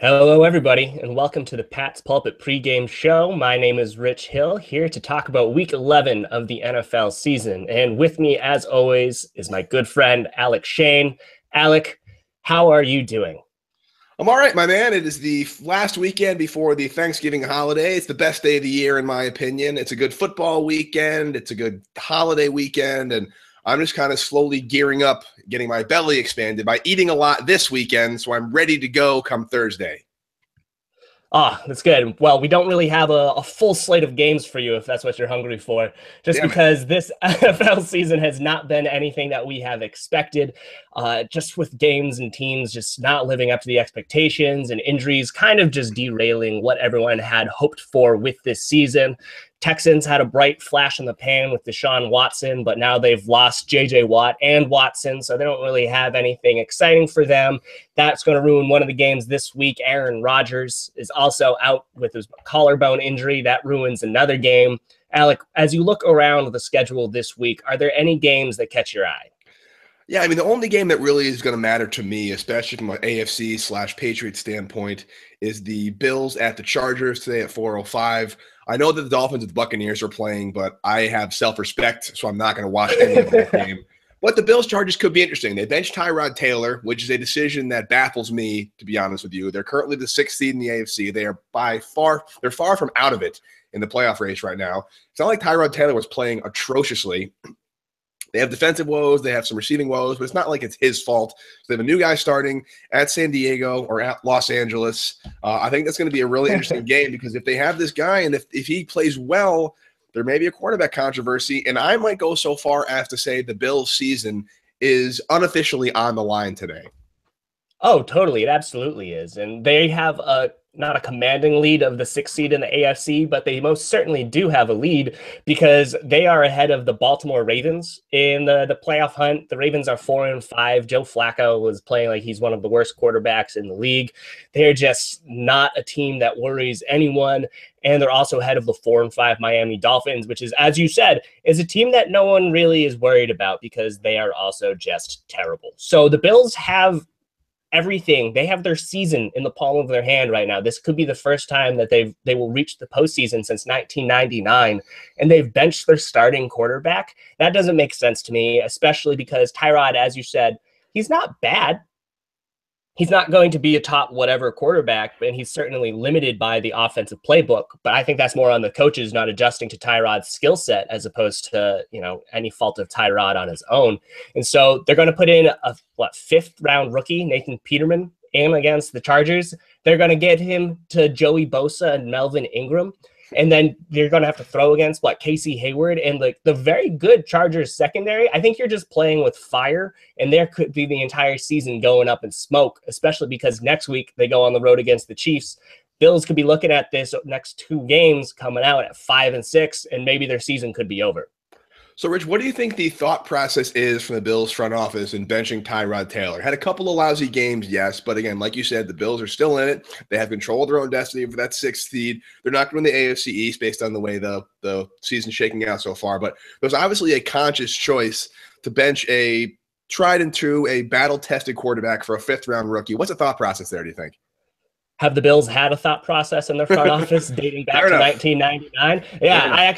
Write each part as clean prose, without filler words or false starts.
Hello, everybody, and welcome to the Pat's Pulpit pregame show. My name is Rich Hill, here to talk about Week 11 of the NFL season. And with me, as always, is my good friend, Alec Shane. Alec, how are you doing? I'm all right, my man. It is the last weekend before the Thanksgiving holiday. It's the best day of the year, in my opinion. It's a good football weekend. It's a good holiday weekend. And I'm just kind of slowly gearing up, getting my belly expanded by eating a lot this weekend. So I'm ready to go come Thursday. That's good. Well, we don't really have a full slate of games for you if that's what you're hungry for, just Damn it. because this NFL season has not been anything that we have expected, just with games and teams just not living up to the expectations and injuries kind of just derailing what everyone had hoped for with this season. Texans had a bright flash in the pan with Deshaun Watson, but now they've lost J.J. Watt and Watson, so they don't really have anything exciting for them. That's going to ruin one of the games this week. Aaron Rodgers is also out with his collarbone injury. That ruins another game. Alec, as you look around the schedule this week, are there any games that catch your eye? Yeah, I mean, the only game that really is going to matter to me, especially from an AFC/Patriots standpoint, is the Bills at the Chargers today at 4:05. I know that the Dolphins and the Buccaneers are playing, but I have self-respect, so I'm not going to watch any of that game. But the Bills-Chargers could be interesting. They benched Tyrod Taylor, which is a decision that baffles me, to be honest with you. They're currently the 6th seed in the AFC. They're far from out of it in the playoff race right now. It's not like Tyrod Taylor was playing atrociously. They have defensive woes. They have some receiving woes, but it's not like it's his fault. So they have a new guy starting at San Diego or at Los Angeles. I think that's going to be a really interesting game because if they have this guy and if he plays well, there may be a quarterback controversy. And I might go so far as to say the Bills' season is unofficially on the line today. Oh, totally. It absolutely is. And they have not a commanding lead of the 6th seed in the AFC, but they most certainly do have a lead because they are ahead of the Baltimore Ravens in the playoff hunt. The Ravens are 4-5. Joe Flacco was playing like he's one of the worst quarterbacks in the league. They're just not a team that worries anyone. And they're also ahead of the 4-5 Miami Dolphins, which is, as you said, is a team that no one really is worried about because they are also just terrible. So the Bills have everything. They have their season in the palm of their hand right now. This could be the first time that they will reach the postseason since 1999, and they've benched their starting quarterback. That doesn't make sense to me, especially because Tyrod, as you said, he's not bad. He's not going to be a top whatever quarterback, and he's certainly limited by the offensive playbook. But I think that's more on the coaches not adjusting to Tyrod's skill set as opposed to, any fault of Tyrod on his own. And so they're going to put in a 5th-round rookie, Nathan Peterman, in against the Chargers. They're going to get him to Joey Bosa and Melvin Ingram. And then they're going to have to throw against Casey Hayward and the very good Chargers secondary. I think you're just playing with fire, and there could be the entire season going up in smoke, especially because next week they go on the road against the Chiefs. Bills could be looking at this next 2 games coming out at 5-6, and maybe their season could be over. So, Rich, what do you think the thought process is from the Bills front office in benching Tyrod Taylor? Had a couple of lousy games, yes, but again, like you said, the Bills are still in it. They have control of their own destiny for that 6th seed. They're not going to win the AFC East based on the way the season's shaking out so far, but there's obviously a conscious choice to bench a tried and true, a battle-tested quarterback for a 5th-round rookie. What's the thought process there, do you think? Have the Bills had a thought process in their front office dating back to 1999? Yeah,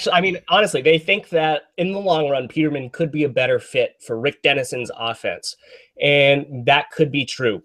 honestly, they think that in the long run, Peterman could be a better fit for Rick Dennison's offense. And that could be true.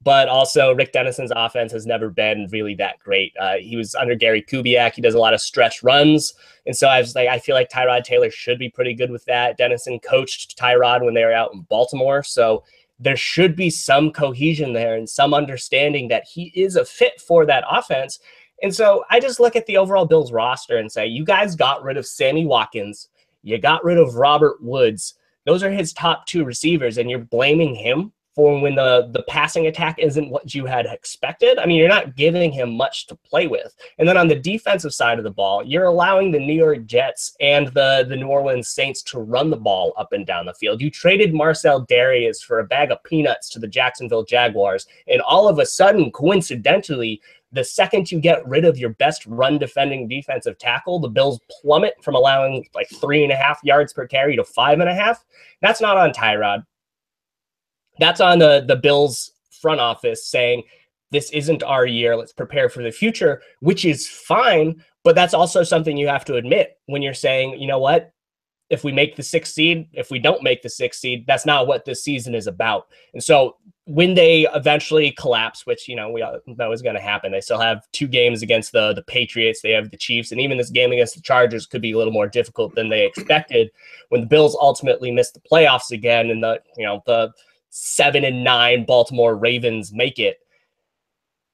But also, Rick Dennison's offense has never been really that great. He was under Gary Kubiak. He does a lot of stretch runs. And so I feel like Tyrod Taylor should be pretty good with that. Dennison coached Tyrod when they were out in Baltimore. So there should be some cohesion there and some understanding that he is a fit for that offense. And so I just look at the overall Bills roster and say, you guys got rid of Sammy Watkins. You got rid of Robert Woods. Those are his top 2 receivers, and you're blaming him for when the passing attack isn't what you had expected. I mean, you're not giving him much to play with. And then on the defensive side of the ball, you're allowing the New York Jets and the New Orleans Saints to run the ball up and down the field. You traded Marcel Darius for a bag of peanuts to the Jacksonville Jaguars, and all of a sudden, coincidentally, the second you get rid of your best run defending defensive tackle, the Bills plummet from allowing 3.5 yards per carry to 5.5. That's not on Tyrod. That's on the Bills front office saying, this isn't our year. Let's prepare for the future, which is fine. But that's also something you have to admit when you're saying, you know what? If we make the 6th seed, if we don't make the 6th seed, that's not what this season is about. And so when they eventually collapse, which, we all know is going to happen, they still have 2 games against the Patriots, they have the Chiefs, and even this game against the Chargers could be a little more difficult than they expected when the Bills ultimately missed the playoffs again, and the 7-9 Baltimore Ravens make it.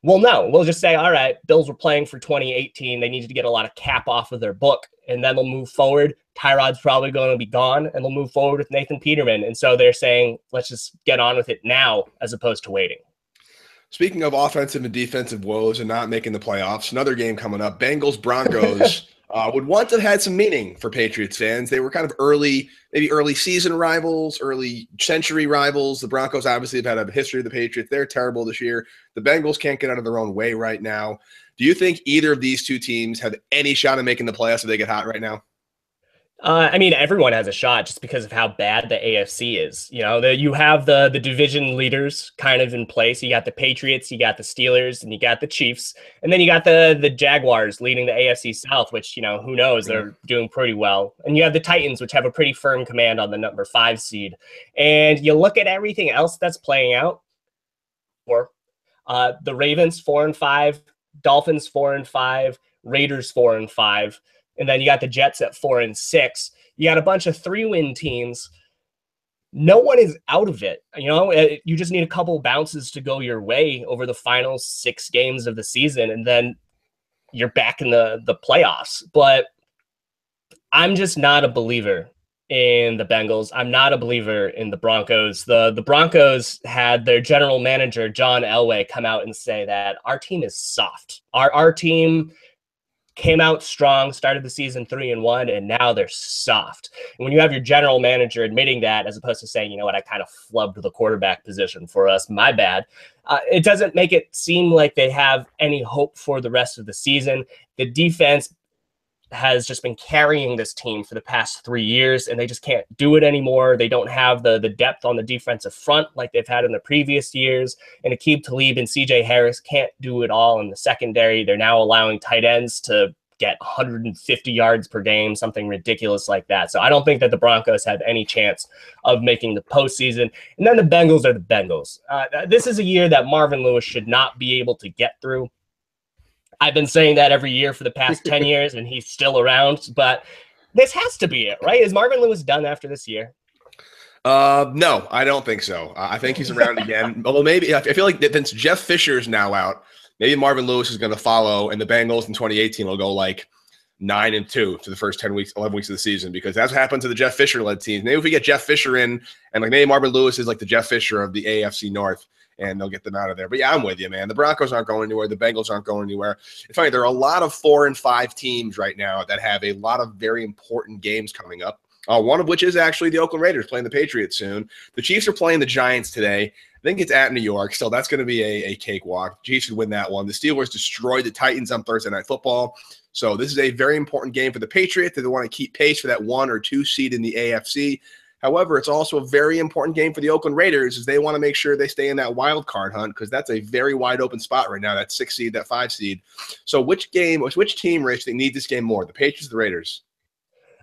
Well, no, we'll just say, all right, Bills were playing for 2018. They needed to get a lot of cap off of their book, and then they'll move forward. Tyrod's probably going to be gone, and they'll move forward with Nathan Peterman. And so they're saying, let's just get on with it now as opposed to waiting. Speaking of offensive and defensive woes and not making the playoffs, another game coming up, Bengals Broncos. Would once have had some meaning for Patriots fans. They were kind of early season rivals, early century rivals. The Broncos obviously have had a history of the Patriots. They're terrible this year. The Bengals can't get out of their own way right now. Do you think either of these 2 teams have any shot at making the playoffs if they get hot right now? Everyone has a shot just because of how bad the AFC is. You have the division leaders kind of in place. You got the Patriots, you got the Steelers, and you got the Chiefs. And then you got the Jaguars leading the AFC South, which, who knows, they're doing pretty well. And you have the Titans, which have a pretty firm command on the number 5 seed. And you look at everything else that's playing out. The Ravens 4-5, Dolphins 4-5, Raiders 4-5. And then you got the Jets at 4-6. You got a bunch of 3-win teams. No one is out of it. You just need a couple bounces to go your way over the final 6 games of the season, and then you're back in the playoffs. But I'm just not a believer in the Bengals. I'm not a believer in the Broncos. The Broncos had their general manager, John Elway, come out and say that our team is soft. Our team came out strong, started the season 3-1, and now they're soft. And when you have your general manager admitting that, as opposed to saying, you know what, I kind of flubbed the quarterback position for us, my bad, it doesn't make it seem like they have any hope for the rest of the season. The defense has just been carrying this team for the past 3 years, and they just can't do it anymore. They don't have the depth on the defensive front like they've had in the previous years. And Aqib Talib and CJ Harris can't do it all in the secondary. They're now allowing tight ends to get 150 yards per game, something ridiculous like that. So I don't think that the Broncos have any chance of making the postseason. And then the Bengals are the Bengals. This is a year that Marvin Lewis should not be able to get through. I've been saying that every year for the past 10 years, and he's still around. But this has to be it, right? Is Marvin Lewis done after this year? No, I don't think so. I think he's around again. Although maybe I feel like since Jeff Fisher's now out, maybe Marvin Lewis is going to follow, and the Bengals in 2018 will go like 9-2 to the first 10 weeks, 11 weeks of the season, because that's what happened to the Jeff Fisher-led teams. Maybe if we get Jeff Fisher in, and like maybe Marvin Lewis is like the Jeff Fisher of the AFC North, and they'll get them out of there. But yeah, I'm with you, man. The Broncos aren't going anywhere. The Bengals aren't going anywhere. It's funny, there are a lot of 4-5 teams right now that have a lot of very important games coming up. One of which is actually the Oakland Raiders playing the Patriots soon. The Chiefs are playing the Giants today. I think it's at New York. Still, that's going to be a cakewalk. The Chiefs should win that one. The Steelers destroyed the Titans on Thursday Night Football. So this is a very important game for the Patriots. They want to keep pace for that 1 or 2 seed in the AFC. However, it's also a very important game for the Oakland Raiders, as they want to make sure they stay in that wild card hunt, because that's a very wide open spot right now, that 6 seed, that 5 seed. So which team, Rich, they need this game more, the Patriots or the Raiders?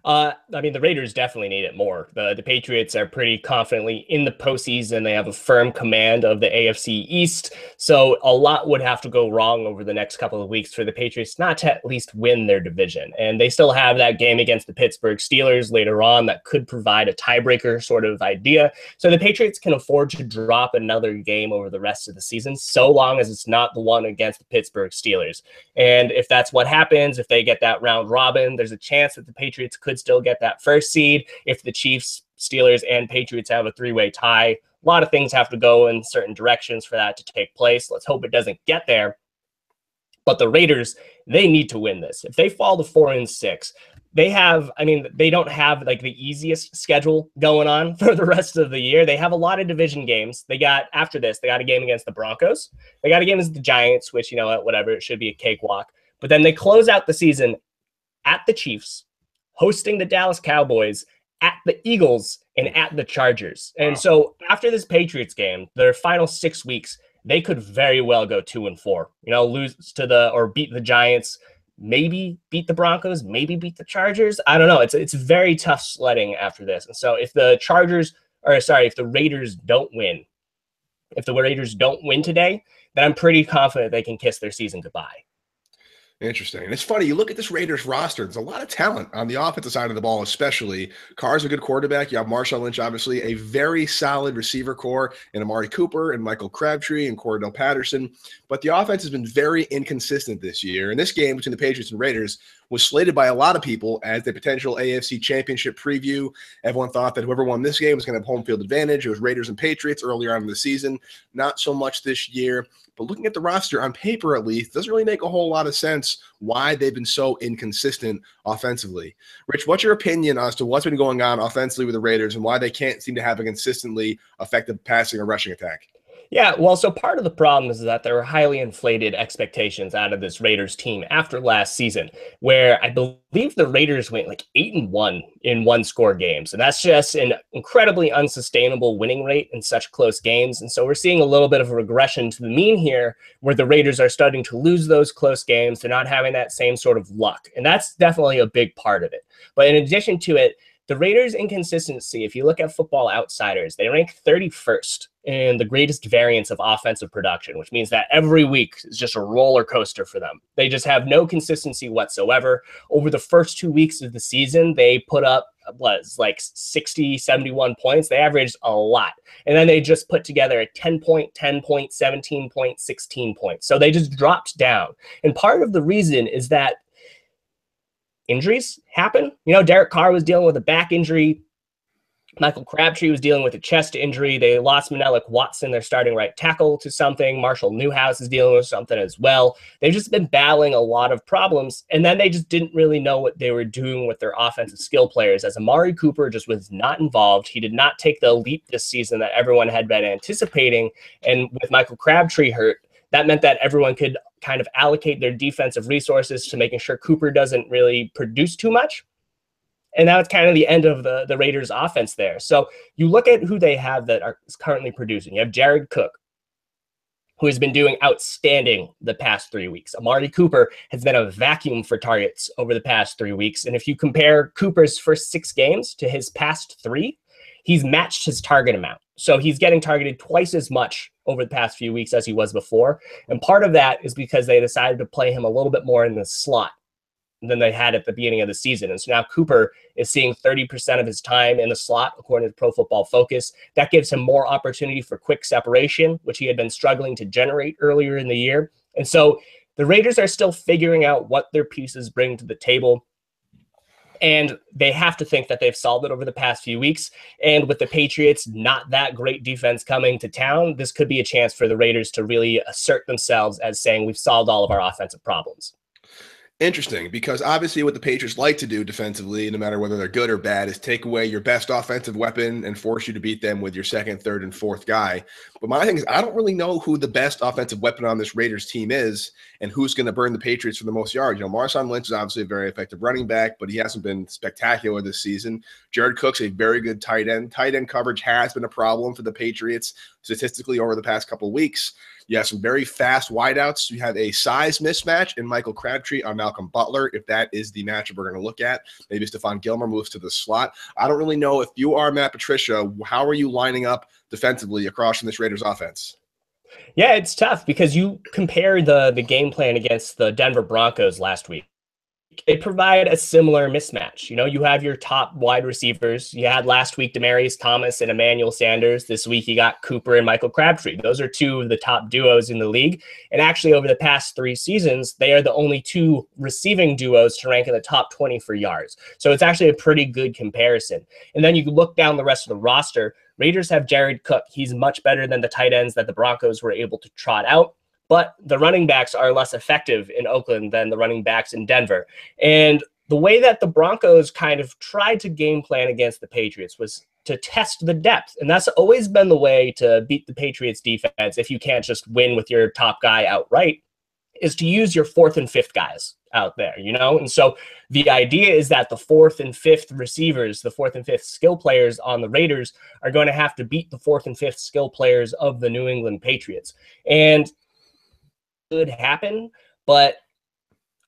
The Raiders definitely need it more. The Patriots are pretty confidently in the postseason. They have a firm command of the AFC East. So a lot would have to go wrong over the next couple of weeks for the Patriots not to at least win their division. And they still have that game against the Pittsburgh Steelers later on that could provide a tiebreaker sort of idea. So the Patriots can afford to drop another game over the rest of the season, so long as it's not the one against the Pittsburgh Steelers. And if that's what happens, if they get that round robin, there's a chance that the Patriots could still get that first seed. If the Chiefs, Steelers, and Patriots have a 3-way tie, a lot of things have to go in certain directions for that to take place. Let's hope it doesn't get there. But the Raiders, they need to win this. If they fall to 4-6, they don't have like the easiest schedule going on for the rest of the year. They have a lot of division games. After this, they got a game against the Broncos. They got a game against the Giants, which, whatever, it should be a cakewalk. But then they close out the season at the Chiefs, hosting the Dallas Cowboys, at the Eagles, and at the Chargers. And so after this Patriots game, their final 6 weeks, they could very well go 2-4, lose to or beat the Giants, maybe beat the Broncos, maybe beat the Chargers. I don't know. It's very tough sledding after this. And so if the Raiders don't win today, then I'm pretty confident they can kiss their season goodbye. Interesting. And it's funny, you look at this Raiders roster, there's a lot of talent on the offensive side of the ball, especially. Carr's a good quarterback. You have Marshawn Lynch, obviously, a very solid receiver core, and Amari Cooper and Michael Crabtree and Cordell Patterson. But the offense has been very inconsistent this year. And this game between the Patriots and Raiders was slated by a lot of people as the potential AFC Championship preview. Everyone thought that whoever won this game was going to have home field advantage. It was Raiders and Patriots earlier on in the season. Not so much this year. But looking at the roster on paper, at least, doesn't really make a whole lot of sense why they've been so inconsistent offensively. Rich, what's your opinion as to what's been going on offensively with the Raiders and why they can't seem to have a consistently effective passing or rushing attack? Yeah, well, so part of the problem is that there were highly inflated expectations out of this Raiders team after last season, where I believe the Raiders went like 8-1 in one-score games. And that's just an incredibly unsustainable winning rate in such close games. And so we're seeing a little bit of a regression to the mean here, where the Raiders are starting to lose those close games. They're not having that same sort of luck. And that's definitely a big part of it. But in addition to it, the Raiders' inconsistency, if you look at Football Outsiders, they rank 31st in the greatest variance of offensive production, which means that every week is just a roller coaster for them. They just have no consistency whatsoever. Over the first 2 weeks of the season, they put up, like 60, 71 points. They averaged a lot. And then they just put together a 10-point, 10-point, 17-point, 16 points. So they just dropped down. And part of the reason is that injuries happen. Derek Carr was dealing with a back injury. Michael Crabtree was dealing with a chest injury. They lost Menelik Watson, their starting right tackle, to something. Marshall Newhouse is dealing with something as well. They've just been battling a lot of problems, and then they just didn't really know what they were doing with their offensive skill players, as Amari Cooper just was not involved. He did not take the leap this season that everyone had been anticipating, and with Michael Crabtree hurt, that meant that everyone could kind of allocate their defensive resources to making sure Cooper doesn't really produce too much. And now it's kind of the end of the Raiders offense there. So you look at who they have that is currently producing. You have Jared Cook, who has been doing outstanding the past 3 weeks. Amari Cooper has been a vacuum for targets over the past 3 weeks. And if you compare Cooper's first 6 games to his past 3, he's matched his target amount. So he's getting targeted twice as much over the past few weeks as he was before. And part of that is because they decided to play him a little bit more in the slot than they had at the beginning of the season. And so now Cooper is seeing 30% of his time in the slot, according to Pro Football Focus. That gives him more opportunity for quick separation, which he had been struggling to generate earlier in the year. And so the Raiders are still figuring out what their pieces bring to the table. And they have to think that they've solved it over the past few weeks. And with the Patriots, not that great defense coming to town, this could be a chance for the Raiders to really assert themselves as saying, we've solved all of our offensive problems. Interesting, because obviously what the Patriots like to do defensively, no matter whether they're good or bad, is take away your best offensive weapon and force you to beat them with your second, third, and fourth guy. But my thing is, I don't really know who the best offensive weapon on this Raiders team is and who's going to burn the Patriots for the most yards. Marshawn Lynch is obviously a very effective running back, but he hasn't been spectacular this season. Jared Cook's a very good tight end. Tight end coverage has been a problem for the Patriots statistically over the past couple of weeks. You have some very fast wideouts. You have a size mismatch in Michael Crabtree on Malcolm Butler, if that is the matchup we're going to look at. Maybe Stephon Gilmore moves to the slot. I don't really know if you are Matt Patricia, how are you lining up defensively across from this Raiders offense? Yeah, it's tough because you compare the game plan against the Denver Broncos last week. They provide a similar mismatch. You have your top wide receivers. You had last week Demaryius Thomas and Emmanuel Sanders. This week you got Cooper and Michael Crabtree. Those are 2 of the top duos in the league. And actually over the past 3 seasons, they are the only 2 receiving duos to rank in the top 20 for yards. So it's actually a pretty good comparison. And then you look down the rest of the roster. Raiders have Jared Cook. He's much better than the tight ends that the Broncos were able to trot out. But the running backs are less effective in Oakland than the running backs in Denver. And the way that the Broncos kind of tried to game plan against the Patriots was to test the depth. And that's always been the way to beat the Patriots defense if you can't just win with your top guy outright. is to use your fourth and fifth guys out there, you know? And so the idea is that the fourth and fifth receivers, the fourth and fifth skill players on the Raiders are going to have to beat the fourth and fifth skill players of the New England Patriots. And it could happen, but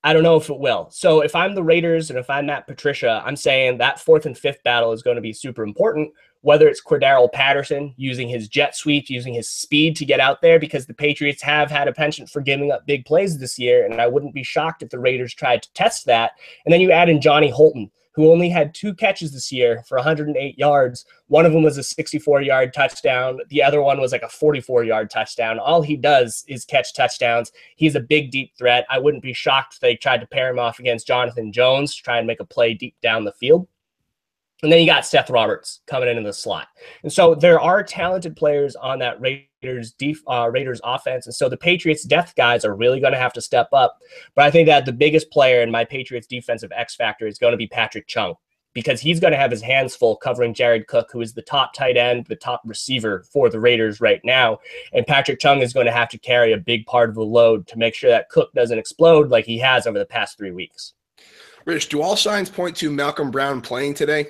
I don't know if it will. So if I'm the Raiders and if I'm Matt Patricia, I'm saying that fourth and fifth battle is going to be super important, whether it's Cordarrelle Patterson using his jet sweep, using his speed to get out there, because the Patriots have had a penchant for giving up big plays this year, and I wouldn't be shocked if the Raiders tried to test that. And then you add in Johnny Holton, who only had 2 catches this year for 108 yards. One of them was a 64-yard touchdown. The other one was like a 44-yard touchdown. All he does is catch touchdowns. He's a big, deep threat. I wouldn't be shocked if they tried to pair him off against Jonathan Jones to try and make a play deep down the field. And then you got Seth Roberts coming in the slot. And so there are talented players on that Raiders offense. And so the Patriots depth guys are really going to have to step up. But I think that the biggest player in my Patriots defensive X factor is going to be Patrick Chung, because he's going to have his hands full covering Jared Cook, who is the top tight end, the top receiver for the Raiders right now. And Patrick Chung is going to have to carry a big part of the load to make sure that Cook doesn't explode like he has over the past 3 weeks. Rich, do all signs point to Malcolm Brown playing today?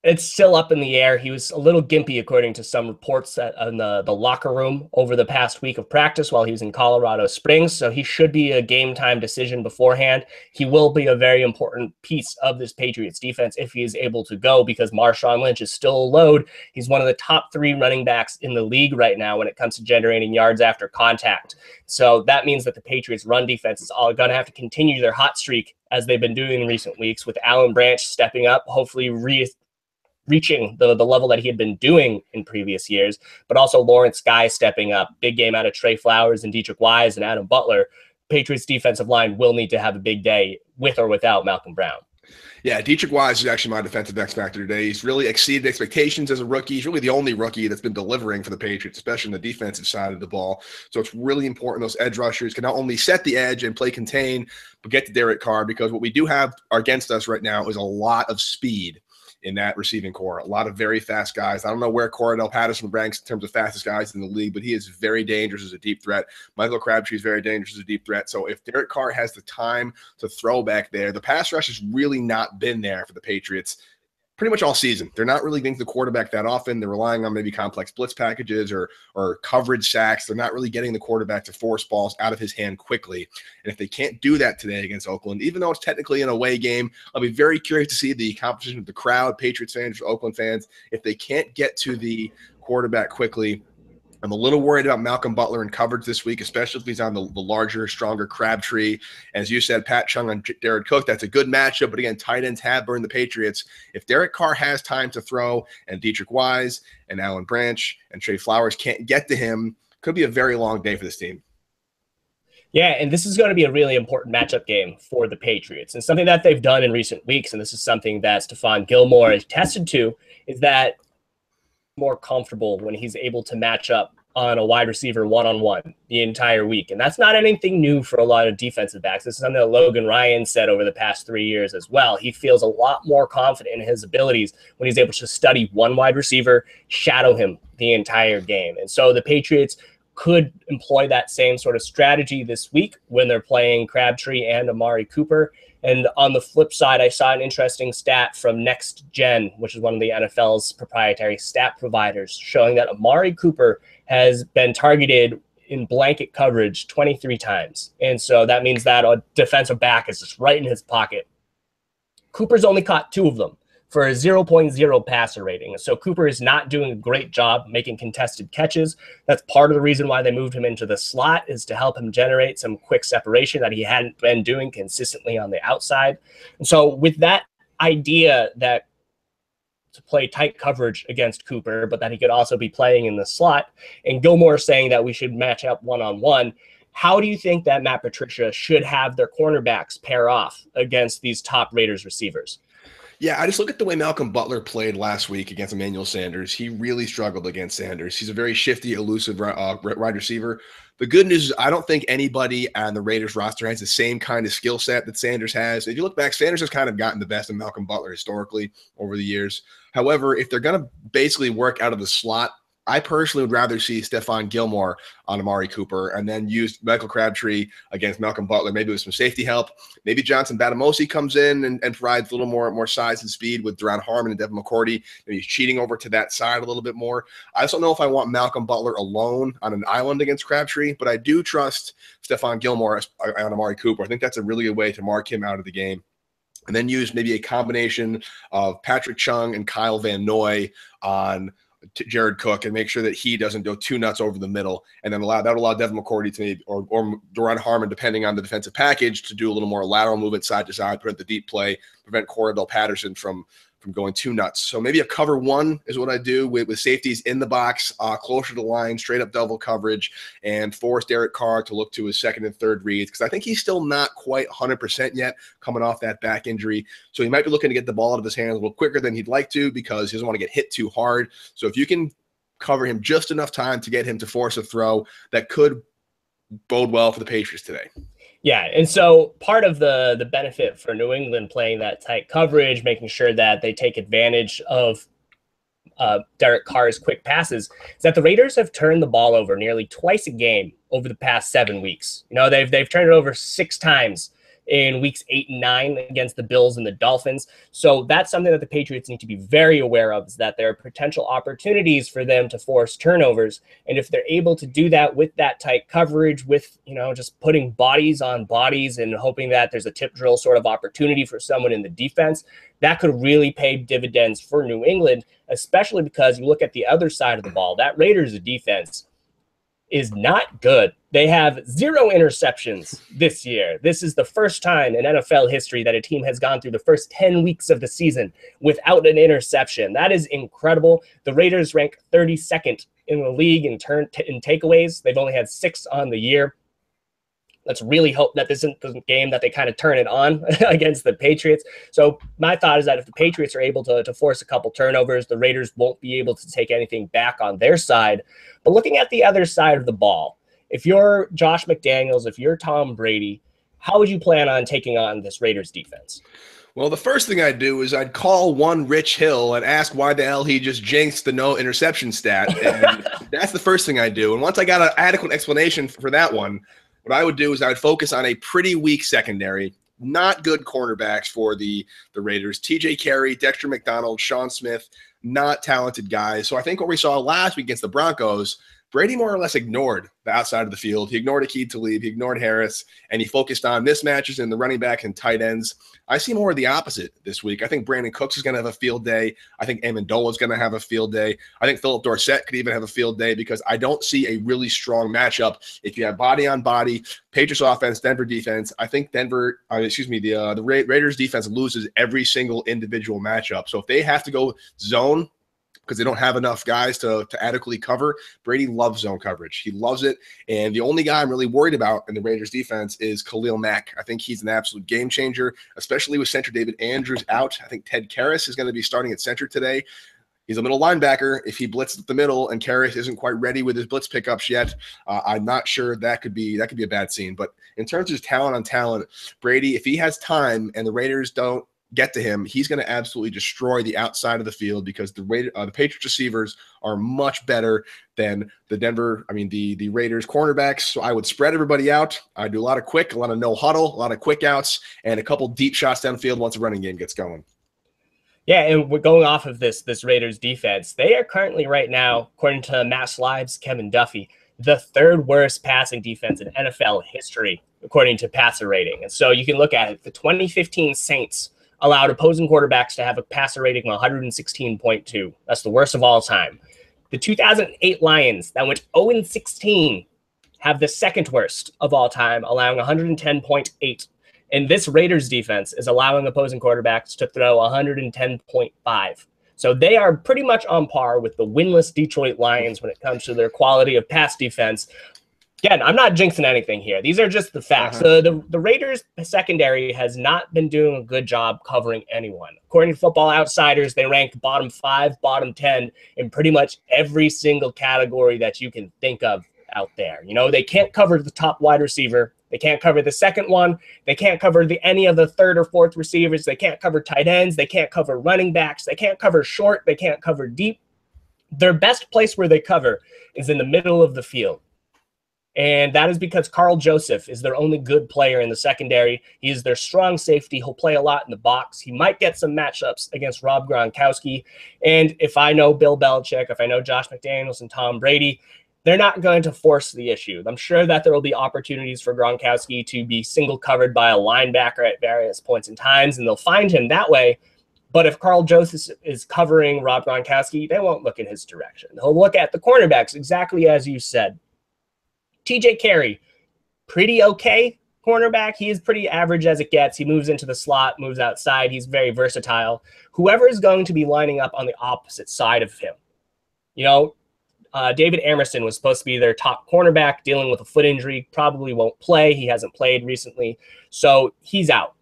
It's still up in the air. He was a little gimpy, according to some reports in the locker room over the past week of practice while he was in Colorado Springs. So he should be a game time decision beforehand. He will be a very important piece of this Patriots defense if he is able to go, because Marshawn Lynch is still a load. He's one of the top 3 running backs in the league right now when it comes to generating yards after contact. So that means that the Patriots run defense is all going to have to continue their hot streak as they've been doing in recent weeks, with Alan Branch stepping up, hopefully reaching the level that he had been doing in previous years, but also Lawrence Guy stepping up. Big game out of Trey Flowers and Dietrich Wise and Adam Butler. Patriots defensive line will need to have a big day with or without Malcolm Brown. Yeah, Dietrich Wise is actually my defensive X factor today. He's really exceeded expectations as a rookie. He's really the only rookie that's been delivering for the Patriots, especially on the defensive side of the ball. So it's really important those edge rushers can not only set the edge and play contain, but get to Derek Carr, because what we do have against us right now is a lot of speed in that receiving core. A lot of very fast guys. I don't know where Cordarrelle Patterson ranks in terms of fastest guys in the league, but he is very dangerous as a deep threat. Michael Crabtree is very dangerous as a deep threat. So if Derek Carr has the time to throw back there, the pass rush has really not been there for the Patriots pretty much all season. They're not really getting to the quarterback that often. They're relying on maybe complex blitz packages or coverage sacks. They're not really getting the quarterback to force balls out of his hand quickly. And if they can't do that today against Oakland, even though it's technically an away game, I'll be very curious to see the composition of the crowd, Patriots fans, Oakland fans. If they can't get to the quarterback quickly, I'm a little worried about Malcolm Butler in coverage this week, especially if he's on the larger, stronger Crabtree. As you said, Pat Chung on Jared Cook, that's a good matchup. But again, tight ends have burned the Patriots. If Derek Carr has time to throw and Dietrich Wise and Alan Branch and Trey Flowers can't get to him, could be a very long day for this team. Yeah, and this is going to be a really important matchup game for the Patriots. And something that they've done in recent weeks, and this is something that Stephon Gilmore is tested to, is that more comfortable when he's able to match up on a wide receiver one-on-one the entire week. And that's not anything new for a lot of defensive backs. This is something that Logan Ryan said over the past 3 years as well. He feels a lot more confident in his abilities when he's able to study one wide receiver, shadow him the entire game. And so the Patriots could employ that same sort of strategy this week when they're playing Crabtree and Amari Cooper. And on the flip side, I saw an interesting stat from Next Gen, which is one of the NFL's proprietary stat providers, showing that Amari Cooper has been targeted in blanket coverage 23 times. And so that means that a defensive back is just right in his pocket. Cooper's only caught 2 of them for a 0.0 passer rating. So Cooper is not doing a great job making contested catches. That's part of the reason why they moved him into the slot, is to help him generate some quick separation that he hadn't been doing consistently on the outside. And so with that idea that to play tight coverage against Cooper, but that he could also be playing in the slot, and Gilmore saying that we should match up one-on-one, how do you think that Matt Patricia should have their cornerbacks pair off against these top Raiders receivers? Yeah, I just look at the way Malcolm Butler played last week against Emmanuel Sanders. He really struggled against Sanders. He's a very shifty, elusive wide receiver. The good news is I don't think anybody on the Raiders roster has the same kind of skill set that Sanders has. If you look back, Sanders has kind of gotten the best of Malcolm Butler historically over the years. However, if they're going to basically work out of the slot I personally would rather see Stephon Gilmore on Amari Cooper and then use Michael Crabtree against Malcolm Butler, maybe with some safety help. Maybe Johnson Batamosi comes in and provides a little more size and speed with Duron Harmon and Devin McCourty. Maybe he's cheating over to that side a little bit more. I just don't know if I want Malcolm Butler alone on an island against Crabtree, but I do trust Stephon Gilmore on Amari Cooper. I think that's a really good way to mark him out of the game. And then use maybe a combination of Patrick Chung and Kyle Van Noy on Jared Cook and make sure that he doesn't go too nuts over the middle, and then allow Devin McCourty to maybe, or Duron Harmon, depending on the defensive package, to do a little more lateral movement side to side, prevent the deep play, prevent Cordell Patterson from going too nuts. So maybe a cover one is what I do with safeties in the box, closer to the line, straight up double coverage, and force Derek Carr to look to his second and third reads, because I think he's still not quite 100% yet coming off that back injury. So he might be looking to get the ball out of his hands a little quicker than he'd like to because he doesn't want to get hit too hard. So if you can cover him just enough time to get him to force a throw, that could bode well for the Patriots today. Yeah, and so part of the benefit for New England playing that tight coverage, making sure that they take advantage of Derek Carr's quick passes, is that the Raiders have turned the ball over nearly twice a game over the past 7 weeks. You know, they've turned it over 6 times in weeks 8 and 9 against the Bills and the Dolphins. So that's something that the Patriots need to be very aware of, is that there are potential opportunities for them to force turnovers. And if they're able to do that with that tight coverage, with, you know, just putting bodies on bodies and hoping that there's a tip drill sort of opportunity for someone in the defense, that could really pay dividends for New England, especially because you look at the other side of the ball, that Raiders defense is not good. They have 0 interceptions this year. This is the first time in NFL history that a team has gone through the first 10 weeks of the season without an interception. That is incredible. The Raiders rank 32nd in the league in takeaways. They've only had 6 on the year. Let's really hope that this isn't the game that they kind of turn it on against the Patriots. So my thought is that if the Patriots are able to force a couple turnovers, the Raiders won't be able to take anything back on their side. But looking at the other side of the ball, if you're Josh McDaniels, if you're Tom Brady, how would you plan on taking on this Raiders defense? Well, the first thing I'd do is I'd call one Rich Hill and ask why the hell he just jinxed the no interception stat. And that's the first thing I do. And once I got an adequate explanation for that one, what I would do is I would focus on a pretty weak secondary, not good cornerbacks for the Raiders. TJ Carey, Dexter McDonald, Sean Smith, not talented guys. So I think what we saw last week against the Broncos, Brady more or less ignored the outside of the field. He ignored Aqib Talib, he ignored Harris, and he focused on mismatches in the running back and tight ends. I see more of the opposite this week. I think Brandon Cooks is going to have a field day. I think Amendola is going to have a field day. I think Philip Dorsett could even have a field day, because I don't see a really strong matchup. If you have body on body, Patriots offense, Denver defense, I think the Raiders defense loses every single individual matchup. So if they have to go zone, because they don't have enough guys to adequately cover, Brady loves zone coverage. He loves it. And the only guy I'm really worried about in the Raiders defense is Khalil Mack. I think he's an absolute game changer, especially with center David Andrews out. I think Ted Karras is going to be starting at center today. He's a middle linebacker. If he blitzes at the middle and Karras isn't quite ready with his blitz pickups yet, I'm not sure that could be a bad scene. But in terms of talent on talent, Brady, if he has time and the Raiders don't get to him, he's going to absolutely destroy the outside of the field, because the Patriots receivers are much better than the Raiders cornerbacks. So I would spread everybody out. I do a lot of no huddle, a lot of quick outs, and a couple deep shots downfield once the running game gets going. Yeah, and we're going off of this Raiders defense. They are currently right now, according to Matt Slive's Kevin Duffy, the 3rd worst passing defense in NFL history, according to passer rating. And so you can look at it. The 2015 Saints allowed opposing quarterbacks to have a passer rating of 116.2. That's the worst of all time. The 2008 Lions, that went 0-16, have the 2nd worst of all time, allowing 110.8. And this Raiders defense is allowing opposing quarterbacks to throw 110.5. So they are pretty much on par with the winless Detroit Lions when it comes to their quality of pass defense. Again, I'm not jinxing anything here. These are just the facts. The Raiders secondary has not been doing a good job covering anyone. According to Football Outsiders, they rank bottom 5, bottom 10 in pretty much every single category that you can think of out there. You know, they can't cover the top wide receiver. They can't cover the second one. They can't cover any of the 3rd or 4th receivers. They can't cover tight ends. They can't cover running backs. They can't cover short. They can't cover deep. Their best place where they cover is in the middle of the field. And that is because Carl Joseph is their only good player in the secondary. He is their strong safety. He'll play a lot in the box. He might get some matchups against Rob Gronkowski. And if I know Bill Belichick, if I know Josh McDaniels and Tom Brady, they're not going to force the issue. I'm sure that there will be opportunities for Gronkowski to be single covered by a linebacker at various points in times, and they'll find him that way. But if Carl Joseph is covering Rob Gronkowski, they won't look in his direction. They'll look at the cornerbacks, exactly as you said. TJ Carey, pretty okay cornerback. He is pretty average as it gets. He moves into the slot, moves outside. He's very versatile. Whoever is going to be lining up on the opposite side of him, David Amerson was supposed to be their top cornerback, dealing with a foot injury, probably won't play. He hasn't played recently, so he's out.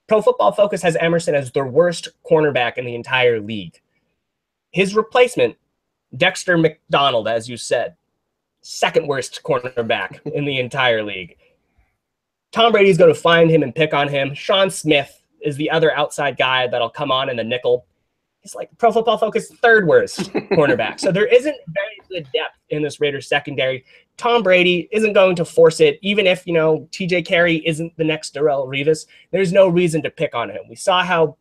Pro Football Focus has Emerson as their worst cornerback in the entire league. His replacement, Dexter McDonald, as you said, second worst cornerback in the entire league. Tom Brady's going to find him and pick on him. Sean Smith is the other outside guy that'll come on in the nickel. He's like Pro Football Focus third worst cornerback. So there isn't very good depth in this Raiders secondary. Tom Brady isn't going to force it, even if, TJ Carey isn't the next Darrelle Revis. There's no reason to pick on him. We saw how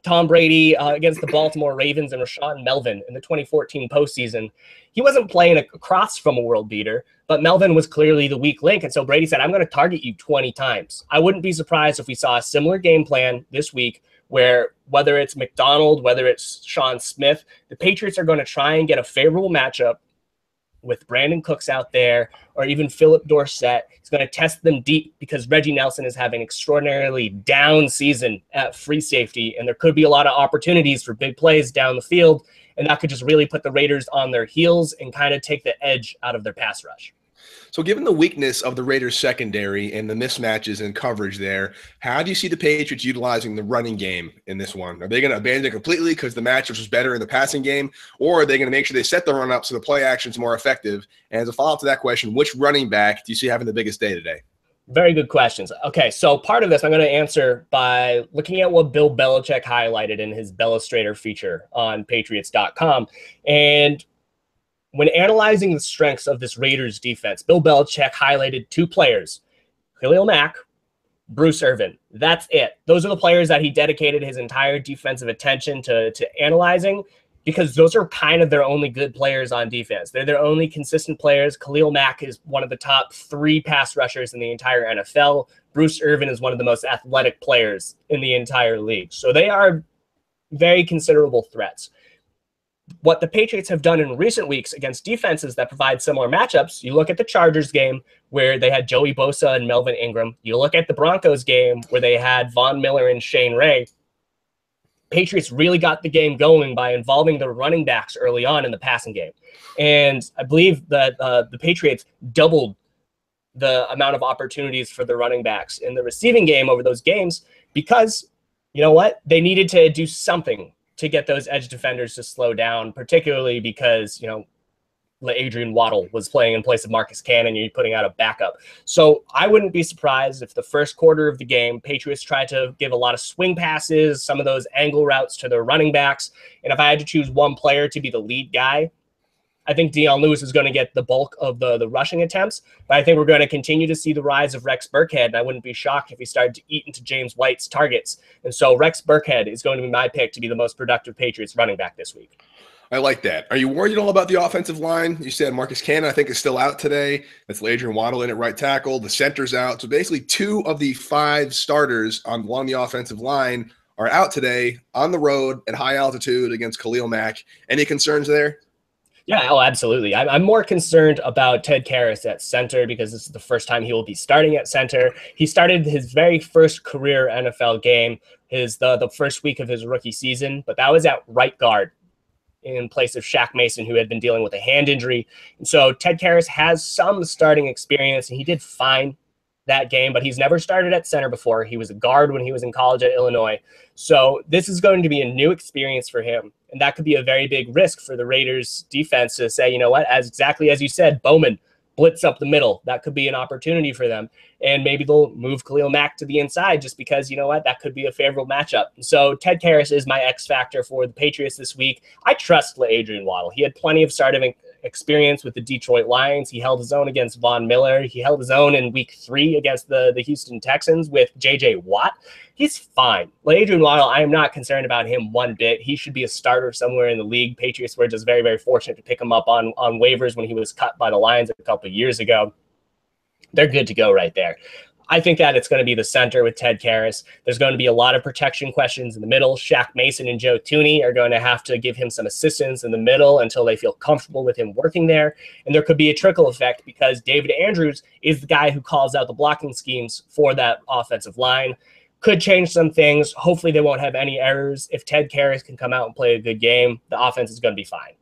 Tom Brady against the Baltimore Ravens and Rashawn Melvin in the 2014 postseason, he wasn't playing across from a world beater, but Melvin was clearly the weak link. And so Brady said, I'm going to target you 20 times. I wouldn't be surprised if we saw a similar game plan this week where whether it's McDonald, whether it's Sean Smith, the Patriots are going to try and get a favorable matchup with Brandon Cooks out there, or even Philip Dorsett. He's going to test them deep because Reggie Nelson is having an extraordinarily down season at free safety, and there could be a lot of opportunities for big plays down the field, and that could just really put the Raiders on their heels and kind of take the edge out of their pass rush. So given the weakness of the Raiders secondary and the mismatches in coverage there, how do you see the Patriots utilizing the running game in this one? Are they going to abandon it completely because the matchup was better in the passing game, or are they going to make sure they set the run up so the play action is more effective? And as a follow-up to that question, which running back do you see having the biggest day today? Very good questions. Okay, so part of this I'm going to answer by looking at what Bill Belichick highlighted in his Bellustrator feature on Patriots.com. And when analyzing the strengths of this Raiders defense, Bill Belichick highlighted two players, Khalil Mack, Bruce Irvin. That's it. Those are the players that he dedicated his entire defensive attention to analyzing, because those are kind of their only good players on defense. They're their only consistent players. Khalil Mack is one of the top 3 pass rushers in the entire NFL. Bruce Irvin is one of the most athletic players in the entire league. So they are very considerable threats. What the Patriots have done in recent weeks against defenses that provide similar matchups, you look at the Chargers game where they had Joey Bosa and Melvin Ingram. You look at the Broncos game where they had Von Miller and Shane Ray. Patriots really got the game going by involving the running backs early on in the passing game. And I believe that the Patriots doubled the amount of opportunities for the running backs in the receiving game over those games because, you know what, they needed to do something to get those edge defenders to slow down, particularly because, Adrian Waddle was playing in place of Marcus Cannon. You're putting out a backup. So I wouldn't be surprised if the first quarter of the game, Patriots tried to give a lot of swing passes, some of those angle routes to their running backs. And if I had to choose one player to be the lead guy, I think Dion Lewis is going to get the bulk of the rushing attempts, but I think we're going to continue to see the rise of Rex Burkhead, and I wouldn't be shocked if he started to eat into James White's targets. And so Rex Burkhead is going to be my pick to be the most productive Patriots running back this week. I like that. Are you worried at all about the offensive line? You said Marcus Cannon, I think, is still out today. That's Adrian Waddle in at right tackle. The center's out. So basically 2 of the 5 starters along the offensive line are out today on the road at high altitude against Khalil Mack. Any concerns there? Yeah, oh, absolutely. I'm more concerned about Ted Karras at center because this is the first time he will be starting at center. He started his very first career NFL game, the first week of his rookie season, but that was at right guard in place of Shaq Mason, who had been dealing with a hand injury. And so Ted Karras has some starting experience, and he did fine that game, but he's never started at center before. He was a guard when he was in college at Illinois. So this is going to be a new experience for him. And that could be a very big risk for the Raiders defense to say, you know what, exactly as you said, Bowman blitz up the middle. That could be an opportunity for them. And maybe they'll move Khalil Mack to the inside just because, you know what, that could be a favorable matchup. So Ted Karras is my X factor for the Patriots this week. I trust Adrian Waddle. He had plenty of starting experience with the Detroit Lions. He held his own against Von Miller. He held his own in week 3 against the Houston Texans with J.J. Watt. He's fine. Adrian Waddle, I am not concerned about him one bit. He should be a starter somewhere in the league. Patriots were just very, very fortunate to pick him up on waivers when he was cut by the Lions a couple of years ago. They're good to go right there. I think that it's going to be the center with Ted Karras. There's going to be a lot of protection questions in the middle. Shaq Mason and Joe Thuney are going to have to give him some assistance in the middle until they feel comfortable with him working there. And there could be a trickle effect because David Andrews is the guy who calls out the blocking schemes for that offensive line. Could change some things. Hopefully they won't have any errors. If Ted Karras can come out and play a good game, the offense is going to be fine.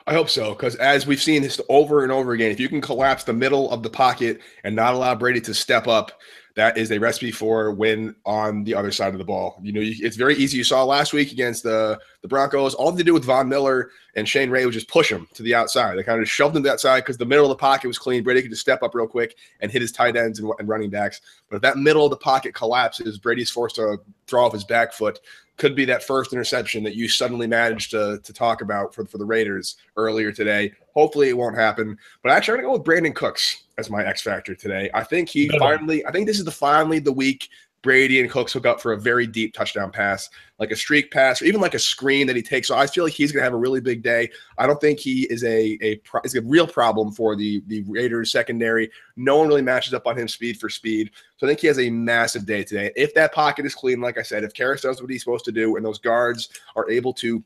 I hope so, because as we've seen this over and over again, if you can collapse the middle of the pocket and not allow Brady to step up, that is a recipe for a win on the other side of the ball. It's very easy. You saw last week against the Broncos, all they did with Von Miller and Shane Ray was just push him to the outside. They kind of shoved him to that side because the middle of the pocket was clean. Brady could just step up real quick and hit his tight ends and running backs. But if that middle of the pocket collapses, Brady's forced to throw off his back foot. Could be that first interception that you suddenly managed to talk about for the Raiders earlier today. Hopefully it won't happen. But actually, I'm going to go with Brandon Cooks as my X factor today. I think this is finally the week Brady and Cooks hook up for a very deep touchdown pass, like a streak pass, or even like a screen that he takes. So I feel like he's going to have a really big day. I don't think he is a real problem for the Raiders secondary. No one really matches up on him speed for speed. So I think he has a massive day today. If that pocket is clean, like I said, if Karras does what he's supposed to do and those guards are able to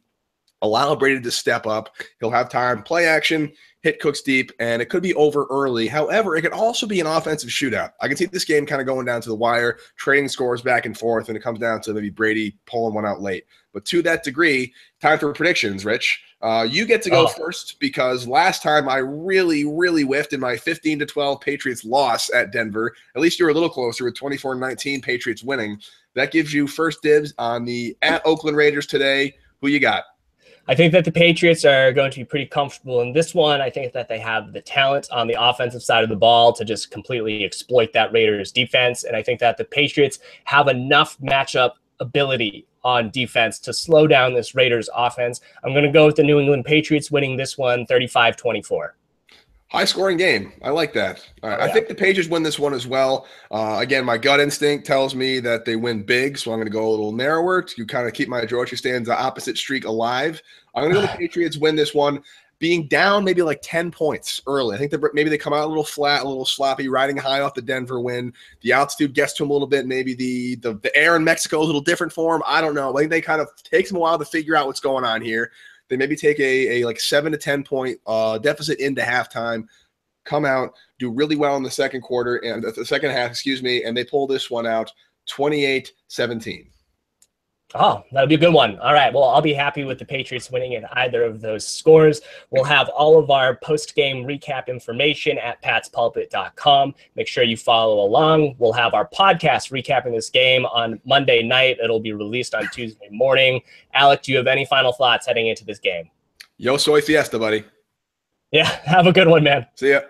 allow Brady to step up, he'll have time, play action, hit Cooks deep, and it could be over early. However, it could also be an offensive shootout. I can see this game kind of going down to the wire, trading scores back and forth, and it comes down to maybe Brady pulling one out late. But to that degree, time for predictions, Rich. You get to go first because last time I really, really whiffed in my 15-12 Patriots loss at Denver. At least you were a little closer with 24-19 Patriots winning. That gives you first dibs on the at Oakland Raiders today. Who you got? I think that the Patriots are going to be pretty comfortable in this one. I think that they have the talent on the offensive side of the ball to just completely exploit that Raiders defense. And I think that the Patriots have enough matchup ability on defense to slow down this Raiders offense. I'm going to go with the New England Patriots winning this one 35-24. High-scoring game. I like that. I think the Patriots win this one as well. Again, my gut instinct tells me that they win big, so I'm going to go a little narrower to kind of keep my Georgia stands opposite streak alive. I'm going to go the Patriots win this one, being down maybe like 10 points early. I think that maybe they come out a little flat, a little sloppy, riding high off the Denver win. The altitude gets to them a little bit. Maybe the air in Mexico is a little different for them. I don't know. I think they kind of takes them a while to figure out what's going on here. They maybe take a like 7 to 10 point deficit into halftime, come out, do really well in the second quarter and the second half, and they pull this one out 28-17. Oh, that'll be a good one. All right. Well, I'll be happy with the Patriots winning in either of those scores. We'll have all of our post-game recap information at patspulpit.com. Make sure you follow along. We'll have our podcast recapping this game on Monday night. It'll be released on Tuesday morning. Alec, do you have any final thoughts heading into this game? Yo soy fiesta, buddy. Yeah, have a good one, man. See ya.